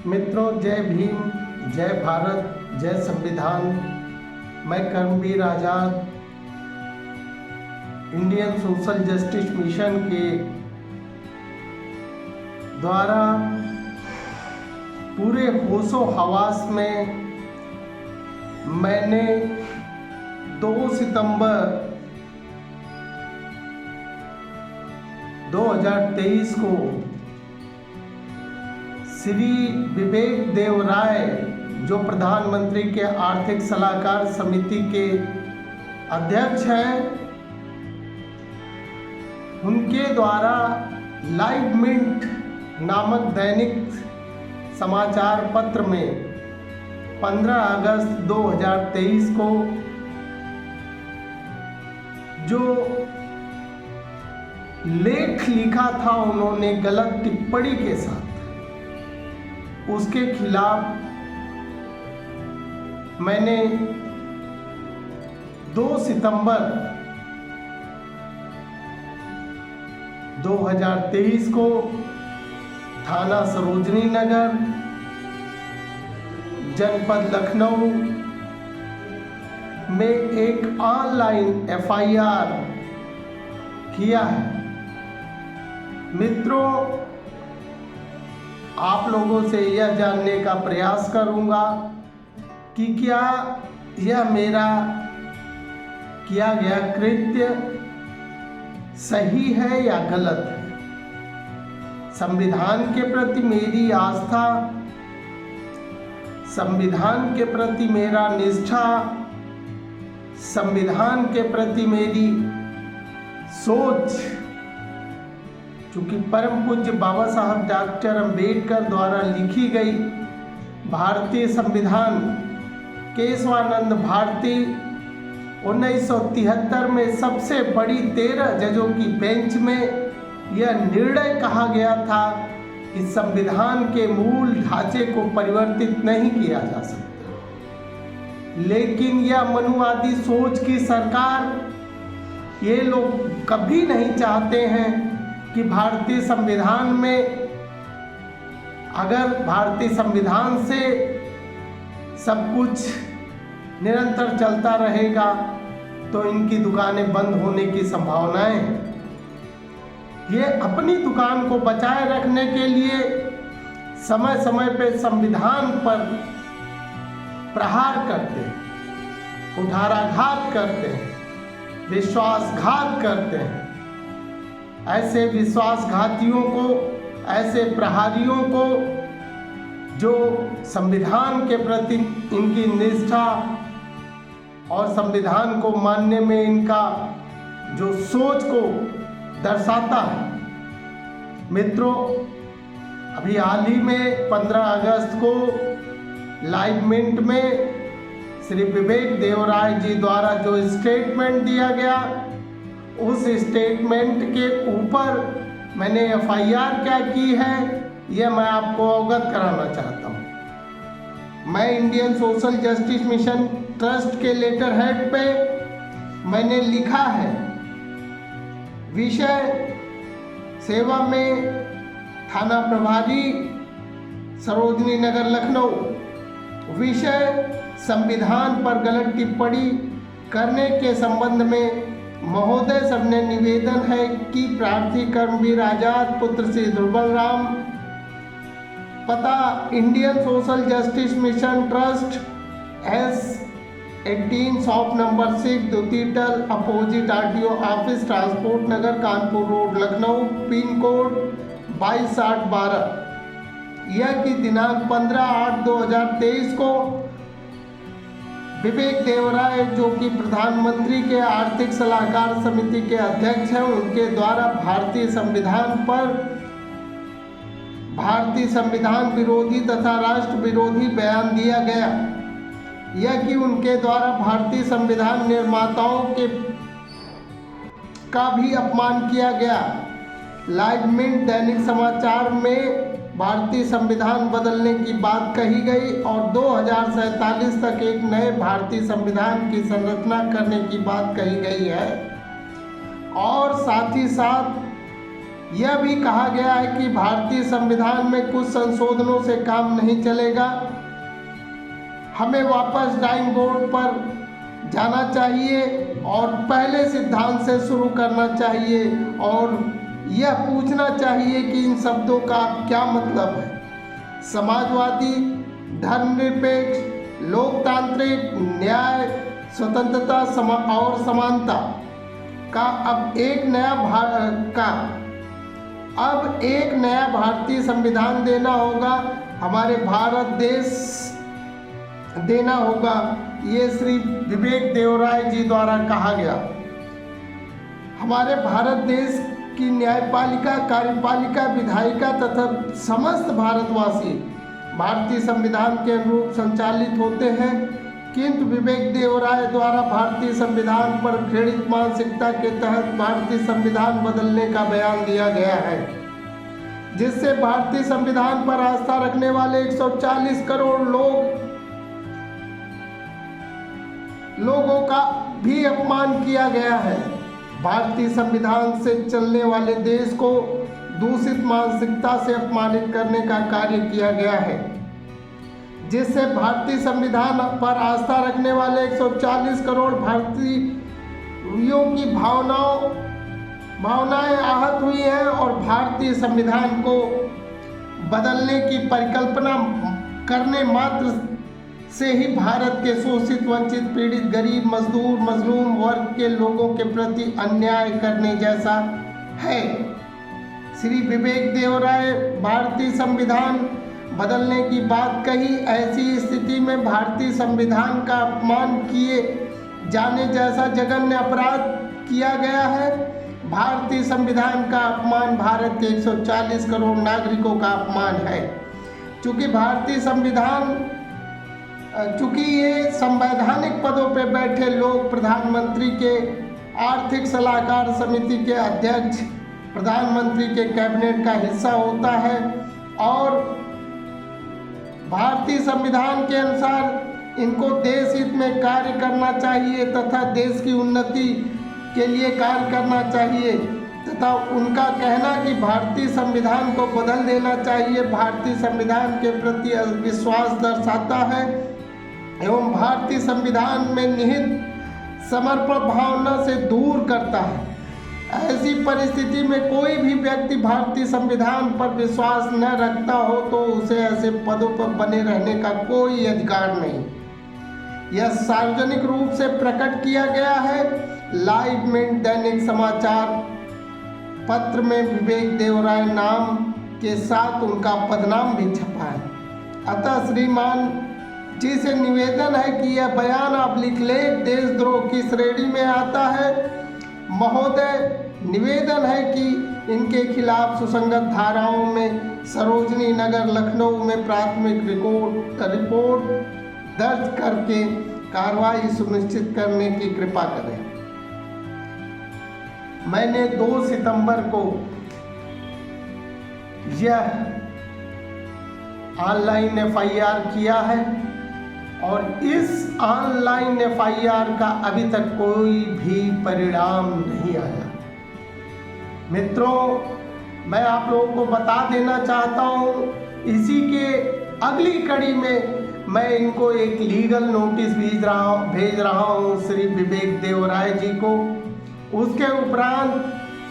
मित्रों, जय भीम, जय भारत, जय संविधान। मैं कर्मवीर आज़ाद इंडियन सोशल जस्टिस मिशन के द्वारा पूरे होशो हवास में मैंने 2 सितंबर 2023 को श्री विवेक देव राय, जो प्रधानमंत्री के आर्थिक सलाहकार समिति के अध्यक्ष हैं, उनके द्वारा लाइव मिंट नामक दैनिक समाचार पत्र में 15 अगस्त 2023 को जो लेख लिखा था उन्होंने गलत टिप्पणी के साथ, उसके खिलाफ मैंने 2 सितंबर 2023 को थाना सरोजनी नगर, जनपद लखनऊ में एक ऑनलाइन FIR किया है। मित्रों, आप लोगों से यह जानने का प्रयास करूंगा कि क्या यह मेरा किया गया कृत्य सही है या गलत है। संविधान के प्रति मेरी आस्था, संविधान के प्रति मेरा निष्ठा, संविधान के प्रति मेरी सोच, चूँकि परम पूज्य बाबा साहब डॉक्टर अंबेडकर द्वारा लिखी गई भारतीय संविधान, केशवानंद भारती 1973 में सबसे बड़ी 13 जजों की बेंच में यह निर्णय कहा गया था कि संविधान के मूल ढांचे को परिवर्तित नहीं किया जा सकता। लेकिन यह मनुवादी सोच की सरकार, ये लोग कभी नहीं चाहते हैं कि भारतीय संविधान में, अगर भारतीय संविधान से सब कुछ निरंतर चलता रहेगा तो इनकी दुकानें बंद होने की संभावनाएं। ये अपनी दुकान को बचाए रखने के लिए समय समय पर संविधान पर प्रहार करते हैं, कुठाराघात करते हैं, विश्वासघात करते हैं। ऐसे विश्वासघातियों को, ऐसे प्रहारियों को, जो संविधान के प्रति इनकी निष्ठा और संविधान को मानने में इनका जो सोच को दर्शाता है। मित्रों, अभी हाल ही में 15 अगस्त को लाइव मिंट में श्री विवेक देव राय जी द्वारा जो स्टेटमेंट दिया गया, उस स्टेटमेंट के ऊपर मैंने FIR क्या की है, यह मैं आपको अवगत कराना चाहता हूँ। मैं Indian social justice mission trust के लेटर हेड पे मैंने लिखा है, विषय सेवा में थाना प्रभारी सरोजनी नगर लखनऊ, विषय संविधान पर गलत टिप्पणी करने के संबंध में महोदय सबने निवेदन है कि प्रार्थी कर्मवीर आजाद पुत्र श्री ध्रुवल राम, पता Indian social justice mission trust, S18 shop number 6, द्वितीय opposite RTO office, transport Nagar, Kanpur road, Lucknow, pin code 22/812। यह की दिनांक 15/8/2023 को विवेक देव राय, जो कि प्रधानमंत्री के आर्थिक सलाहकार समिति के अध्यक्ष हैं, उनके द्वारा भारतीय संविधान विरोधी तथा राष्ट्र विरोधी बयान दिया गया। यह कि उनके द्वारा भारतीय संविधान निर्माताओं के का भी अपमान किया गया। लाइव मिंट दैनिक समाचार में भारतीय संविधान बदलने की बात कही गई और 2047 तक एक नए भारतीय संविधान की संरचना करने की बात कही गई है। और साथ ही साथ यह भी कहा गया है कि भारतीय संविधान में कुछ संशोधनों से काम नहीं चलेगा, हमें वापस ड्राइंग बोर्ड पर जाना चाहिए और पहले सिद्धांत से शुरू करना चाहिए और यह पूछना चाहिए कि इन शब्दों का क्या मतलब है। समाजवादी, धर्मनिरपेक्ष, लोकतांत्रिक, न्याय, स्वतंत्रता और समानता का अब एक नया भारतीय संविधान देना होगा, हमारे भारत देश देना होगा। ये श्री विवेक देवराय जी द्वारा कहा गया। हमारे भारत देश की न्यायपालिका, कार्यपालिका, विधायिका तथा समस्त भारतवासी भारतीय संविधान के अनुरूप संचालित होते हैं, किंतु विवेक देवराय द्वारा भारतीय संविधान पर घृणित मानसिकता के तहत भारतीय संविधान बदलने का बयान दिया गया है, जिससे भारतीय संविधान पर आस्था रखने वाले 140 करोड़ लोगों का भी अपमान किया गया है। भारतीय संविधान से चलने वाले देश को दूषित मानसिकता से अपमानित करने का कार्य किया गया है, जिससे भारतीय संविधान पर आस्था रखने वाले 140 करोड़ भारतीयों की भावनाएं आहत हुई हैं और भारतीय संविधान को बदलने की परिकल्पना करने मात्र से ही भारत के शोषित, वंचित, पीड़ित, गरीब, मजदूर, मजलूम वर्ग के लोगों के प्रति अन्याय करने जैसा है। श्री विवेक देवराय भारतीय संविधान बदलने की बात कही। ऐसी स्थिति में भारतीय संविधान का अपमान किए जाने जैसा जघन्य अपराध किया गया है। भारतीय संविधान का अपमान भारत के 140 करोड़ नागरिकों का अपमान है। चूंकि ये संवैधानिक पदों पर बैठे लोग प्रधानमंत्री के आर्थिक सलाहकार समिति के अध्यक्ष, प्रधानमंत्री के कैबिनेट का हिस्सा होता है और भारतीय संविधान के अनुसार इनको देश हित में कार्य करना चाहिए तथा देश की उन्नति के लिए कार्य करना चाहिए तथा उनका कहना कि भारतीय संविधान को बदल देना चाहिए भारतीय संविधान के प्रति अविश्वास दर्शाता है एवं भारतीय संविधान में निहित समर्पण भावना से दूर करता है। ऐसी परिस्थिति में कोई भी व्यक्ति भारतीय संविधान पर विश्वास न रखता हो तो उसे ऐसे पदों पर बने रहने का कोई अधिकार नहीं। यह सार्वजनिक रूप से प्रकट किया गया है। लाइव मिनट दैनिक समाचार पत्र में विवेक देवराय नाम के साथ उनका पदनाम भी छपा है। अतः श्रीमान जी से निवेदन है कि यह बयान आप लिख लें, देशद्रोह की श्रेणी में आता है। महोदय, निवेदन है कि इनके खिलाफ सुसंगत धाराओं में सरोजनी नगर, लखनऊ में प्राथमिक रिपोर्ट दर्ज करके कार्रवाई सुनिश्चित करने की कृपा करें। मैंने 2 सितंबर को यह ऑनलाइन FIR किया है और इस ऑनलाइन FIR का अभी तक कोई भी परिणाम नहीं आया। मित्रों, मैं आप लोगों को बता देना चाहता हूँ, इसी के अगली कड़ी में मैं इनको एक लीगल नोटिस भेज रहा हूँ श्री विवेक देवराय जी को। उसके उपरांत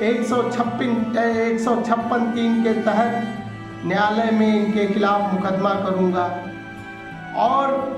156(3) के तहत न्यायालय में इनके खिलाफ मुकदमा करूँगा और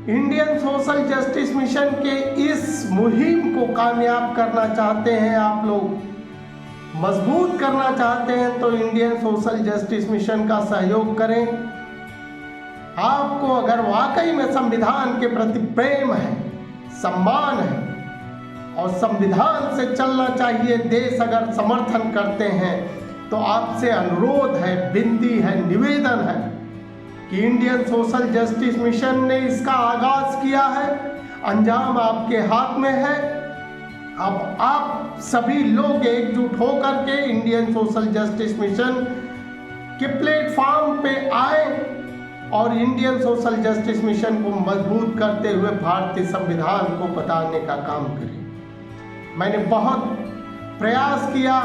इंडियन सोशल जस्टिस मिशन के इस मुहिम को कामयाब करना चाहते हैं, आप लोग मजबूत करना चाहते हैं तो इंडियन सोशल जस्टिस मिशन का सहयोग करें। आपको अगर वाकई में संविधान के प्रति प्रेम है, सम्मान है और संविधान से चलना चाहिए, देश अगर समर्थन करते हैं तो आपसे अनुरोध है, विनती है, निवेदन है कि इंडियन सोशल जस्टिस मिशन ने इसका आगाज किया है, अंजाम आपके हाथ में है। अब आप सभी लोग एकजुट होकर के इंडियन सोशल जस्टिस मिशन के प्लेटफॉर्म पे आए और इंडियन सोशल जस्टिस मिशन को मजबूत करते हुए भारतीय संविधान को बताने का काम करें। मैंने बहुत प्रयास किया,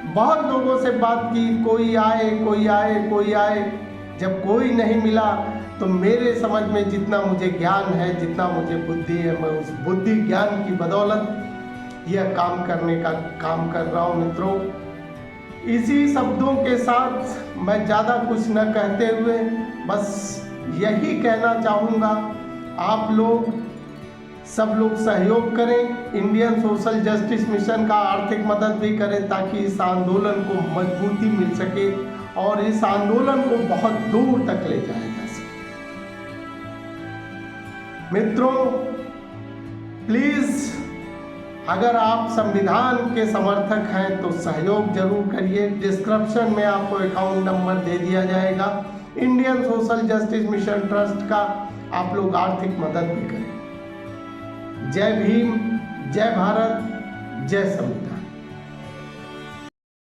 बहुत लोगों से बात की, कोई आए कोई आए कोई आए। जब कोई नहीं मिला तो मेरे समझ में जितना मुझे ज्ञान है, जितना मुझे बुद्धि है, मैं उस बुद्धि ज्ञान की बदौलत यह काम करने का काम कर रहा हूँ। मित्रों, इसी शब्दों के साथ मैं ज़्यादा कुछ न कहते हुए बस यही कहना चाहूँगा, आप लोग सब लोग सहयोग करें, इंडियन सोशल जस्टिस मिशन का आर्थिक मदद भी करें ताकि इस आंदोलन को मजबूती मिल सके और इस आंदोलन को बहुत दूर तक ले जाया जा सके। मित्रों, प्लीज अगर आप संविधान के समर्थक हैं तो सहयोग जरूर करिए। डिस्क्रिप्शन में आपको अकाउंट नंबर दे दिया जाएगा। Indian social justice mission trust का आप लोग आर्थिक मदद भी करें। जय भीम, जय भारत, जय संविधान।